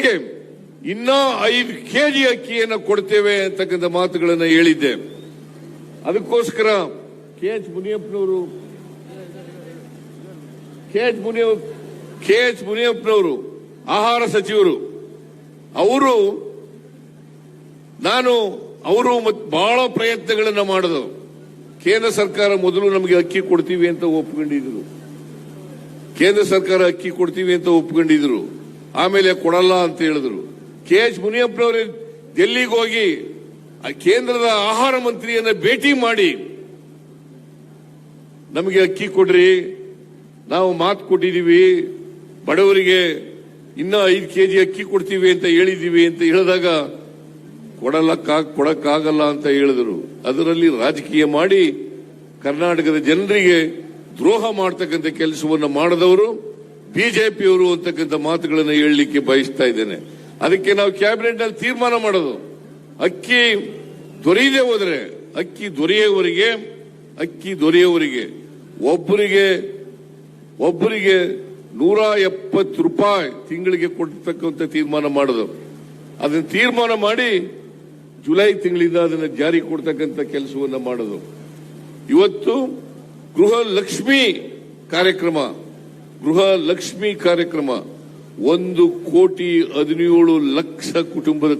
ಜೊತೆಗೆ ಇನ್ನ 5 ಕೆಜಿ ಅಕ್ಕಿಯನ್ನು ಕೊಡ್ತೇವೆ ಅಂತಕ್ಕಂಥ ಮಾತುಗಳನ್ನು ಹೇಳಿದ್ದೆ. ಅದಕ್ಕೋಸ್ಕರ ಕೆ ಎಚ್ ಮುನಿಯಪ್ಪನವರು ಆಹಾರ ಸಚಿವರು ಅವರು ಬಹಳ ಪ್ರಯತ್ನಗಳನ್ನ ಮಾಡಿದ್ರು. ಕೇಂದ್ರ ಸರ್ಕಾರ ಮೊದಲು ನಮಗೆ ಅಕ್ಕಿ ಕೊಡ್ತೀವಿ ಅಂತ ಒಪ್ಕೊಂಡಿದ್ರು. ಆಮೇಲೆ ಕೊಡಲ್ಲ ಅಂತ ಹೇಳಿದ್ರು. ಕೆ ಎಚ್ ಮುನಿಯಪ್ಪನವರು ಡೆಲ್ಲಿಗೆ ಹೋಗಿ ಕೇಂದ್ರದ ಆಹಾರ ಮಂತ್ರಿಯನ್ನ ಭೇಟಿ ಮಾಡಿ ನಮಗೆ ಅಕ್ಕಿ ಕೊಡ್ರಿ, ನಾವು ಮಾತು ಕೊಟ್ಟಿದ್ದೀವಿ, ಬಡವರಿಗೆ ಇನ್ನ 5 ಕೆಜಿ ಅಕ್ಕಿ ಕೊಡ್ತೀವಿ ಅಂತ ಹೇಳಿದೀವಿ ಅಂತ ಹೇಳಿದಾಗ ಕೊಡಕ್ಕಾಗಲ್ಲ ಅಂತ ಹೇಳಿದ್ರು. ಅದರಲ್ಲಿ ರಾಜಕೀಯ ಮಾಡಿ ಕರ್ನಾಟಕದ ಜನರಿಗೆ ದ್ರೋಹ ಮಾಡತಕ್ಕಂಥ ಕೆಲಸವನ್ನು ಮಾಡಿದವರು ಬಿಜೆಪಿಯವರು ಅಂತಕ್ಕಂಥ ಮಾತುಗಳನ್ನು ಹೇಳಲಿಕ್ಕೆ ಬಯಸ್ತಾ ಇದ್ದೇನೆ. ಅದಕ್ಕೆ ನಾವು ಕ್ಯಾಬಿನೆಟ್ ನಲ್ಲಿ ತೀರ್ಮಾನ ಮಾಡೋದು, ಅಕ್ಕಿ ದೊರೆಯದೆ ಹೋದ್ರೆ ಅಕ್ಕಿ ದೊರೆಯುವವರಿಗೆ ಒಬ್ಬರಿಗೆ 170 ರೂಪಾಯಿ ತಿಂಗಳಿಗೆ ಕೊಡ್ತಕ್ಕಂಥ ತೀರ್ಮಾನ ಮಾಡೋದು. ಅದನ್ನು ತೀರ್ಮಾನ ಮಾಡಿ ಜುಲೈ ತಿಂಗಳಿಂದ ಅದನ್ನು ಜಾರಿ ಕೊಡ್ತಕ್ಕಂಥ ಕೆಲಸವನ್ನ ಮಾಡೋದು. ಇವತ್ತು ಗೃಹಲಕ್ಷ್ಮಿ ಕಾರ್ಯಕ್ರಮ 1,17,00,000 ಕುಟುಂಬದ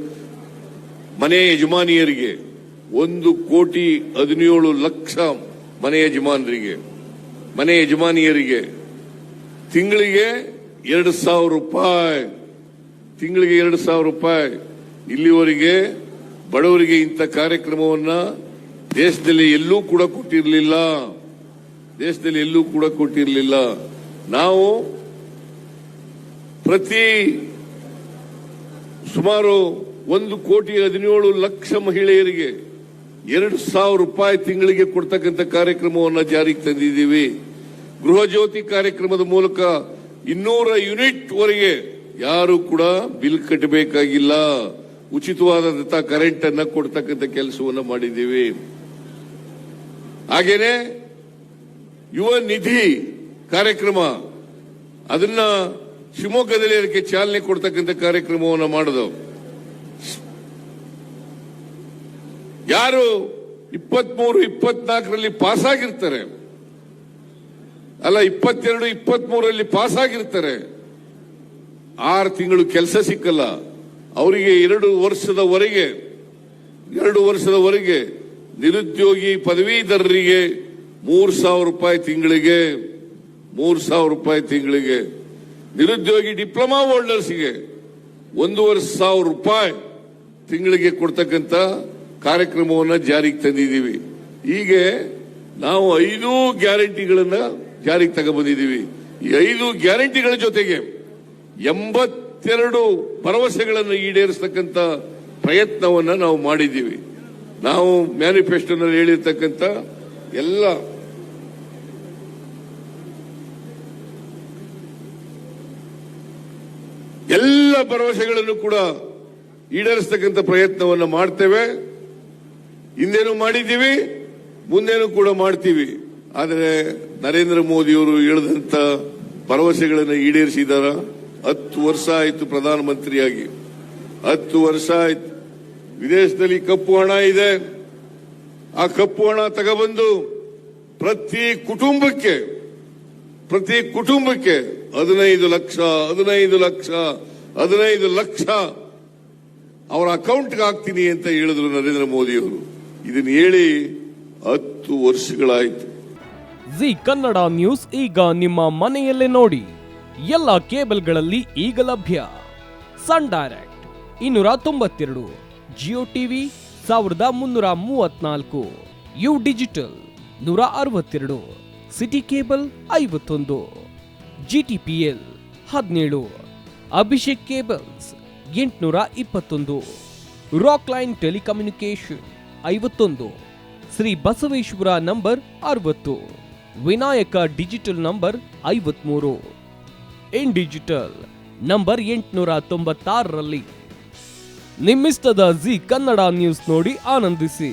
ಮನೆ ಯಜಮಾನಿಯರಿಗೆ 1,17,00,000 ಮನೆ ಯಜಮಾನಿಯರಿಗೆ ತಿಂಗಳಿಗೆ 2,000 ರೂಪಾಯಿ. ಇಲ್ಲಿವರೆಗೆ ಬಡವರಿಗೆ ಇಂಥ ಕಾರ್ಯಕ್ರಮವನ್ನ ದೇಶದಲ್ಲಿ ಎಲ್ಲೂ ಕೂಡ ಕೊಟ್ಟಿರಲಿಲ್ಲ. ನಾವು ಪ್ರತಿ ಸುಮಾರು 1,17,00,000 ಮಹಿಳೆಯರಿಗೆ 2,000 ರೂಪಾಯಿ ತಿಂಗಳಿಗೆ ಕೊಡ್ತಕ್ಕಂಥ ಕಾರ್ಯಕ್ರಮವನ್ನು ಜಾರಿಗೆ ತಂದಿದ್ದೀವಿ. ಗೃಹ ಜ್ಯೋತಿ ಕಾರ್ಯಕ್ರಮದ ಮೂಲಕ 200 ಯೂನಿಟ್ ವರೆಗೆ ಯಾರು ಕೂಡ ಬಿಲ್ ಕಟ್ಟಬೇಕಾಗಿಲ್ಲ, ಉಚಿತವಾದಂತಹ ಕರೆಂಟ್ ಅನ್ನ ಕೊಡ್ತಕ್ಕಂಥ ಕೆಲಸವನ್ನು ಮಾಡಿದ್ದೀವಿ. ಹಾಗೇನೆ ಯುವ ನಿಧಿ ಕಾರ್ಯಕ್ರಮ ಅದನ್ನ ಶಿವಮೊಗ್ಗದಲ್ಲಿ ಅದಕ್ಕೆ ಚಾಲನೆ ಕೊಡ್ತಕ್ಕಂಥ ಕಾರ್ಯಕ್ರಮವನ್ನು ಮಾಡೋದು. ಯಾರು 23-24ರಲ್ಲಿ ಪಾಸ್ ಆಗಿರ್ತಾರೆ, 22-23ರಲ್ಲಿ ಪಾಸ್ ಆಗಿರ್ತಾರೆ, 6 ತಿಂಗಳು ಕೆಲಸ ಸಿಕ್ಕಲ್ಲ, ಅವರಿಗೆ 2 ವರ್ಷದವರೆಗೆ ನಿರುದ್ಯೋಗಿ ಪದವೀಧರರಿಗೆ 3,000 ರೂಪಾಯಿ ತಿಂಗಳಿಗೆ, ನಿರುದ್ಯೋಗಿ ಡಿಪ್ಲೊಮಾ ಹೋಲ್ಡರ್ಸ್ಗೆ 1,500 ರೂಪಾಯಿ ತಿಂಗಳಿಗೆ ಕೊಡ್ತಕ್ಕಂಥ ಕಾರ್ಯಕ್ರಮವನ್ನು ಜಾರಿಗೆ ತಂದಿದ್ದೀವಿ. ಹೀಗೆ ನಾವು 5 ಗ್ಯಾರಂಟಿಗಳನ್ನ ಜಾರಿಗೆ ತಗೊಂಡ್ಬಂದಿದ್ದೀವಿ. ಈ 5 ಗ್ಯಾರಂಟಿಗಳ ಜೊತೆಗೆ 82 ಭರವಸೆಗಳನ್ನು ಈಡೇರಿಸತಕ್ಕಂಥ ಪ್ರಯತ್ನವನ್ನ ನಾವು ಮಾಡಿದ್ದೀವಿ. ನಾವು ಮ್ಯಾನಿಫೆಸ್ಟೋನಲ್ಲಿ ಹೇಳಿರ್ತಕ್ಕಂಥ ಎಲ್ಲ ಭರವಸೆಗಳನ್ನು ಕೂಡ ಈಡೇರಿಸತಕ್ಕಂಥ ಪ್ರಯತ್ನವನ್ನು ಮಾಡ್ತೇವೆ. ಹಿಂದೇನು ಮಾಡಿದ್ದೀವಿ, ಮುಂದೇನು ಕೂಡ ಮಾಡ್ತೀವಿ. ಆದರೆ ನರೇಂದ್ರ ಮೋದಿಯವರು ಹೇಳಿದಂತ ಭರವಸೆಗಳನ್ನು ಈಡೇರಿಸಿದಾರ? 10 ವರ್ಷ ಆಯಿತು ಪ್ರಧಾನಮಂತ್ರಿಯಾಗಿ, 10 ವರ್ಷ ಆಯ್ತು. ವಿದೇಶದಲ್ಲಿ ಕಪ್ಪು ಹಣ ಇದೆ, ಆ ಕಪ್ಪು ಹಣ ತಗೊಬಂದು ಪ್ರತಿ ಕುಟುಂಬಕ್ಕೆ 15 ಲಕ್ಷ ಅವರ ಅಕೌಂಟ್ಗೆ ಹಾಕ್ತೀನಿ ಅಂತ ಹೇಳಿದ್ರು ನರೇಂದ್ರ ಮೋದಿಯವರು. ಇದನ್ನು ಹೇಳಿ 10 ವರ್ಷಗಳಾಯಿತು. ಜಿ ಕನ್ನಡ ನ್ಯೂಸ್ ಈಗ ನಿಮ್ಮ ಮನೆಯಲ್ಲೇ ನೋಡಿ. ಎಲ್ಲ ಕೇಬಲ್ಗಳಲ್ಲಿ ಈಗ ಲಭ್ಯ. Sun direct 292, Jio TV 1334, U digital 162, city cable 51, GTPL 17, Abhishek cables 821, rock line telecommunication 51, Shri Basaveshwara number 60, Vinayaka digital number 53, in digital number 896ರಲ್ಲಿ. ನಿಮ್ಮಿಸ್ತದ ಜಿ ಕನ್ನಡ ನ್ಯೂಸ್ ನೋಡಿ ಆನಂದಿಸಿ.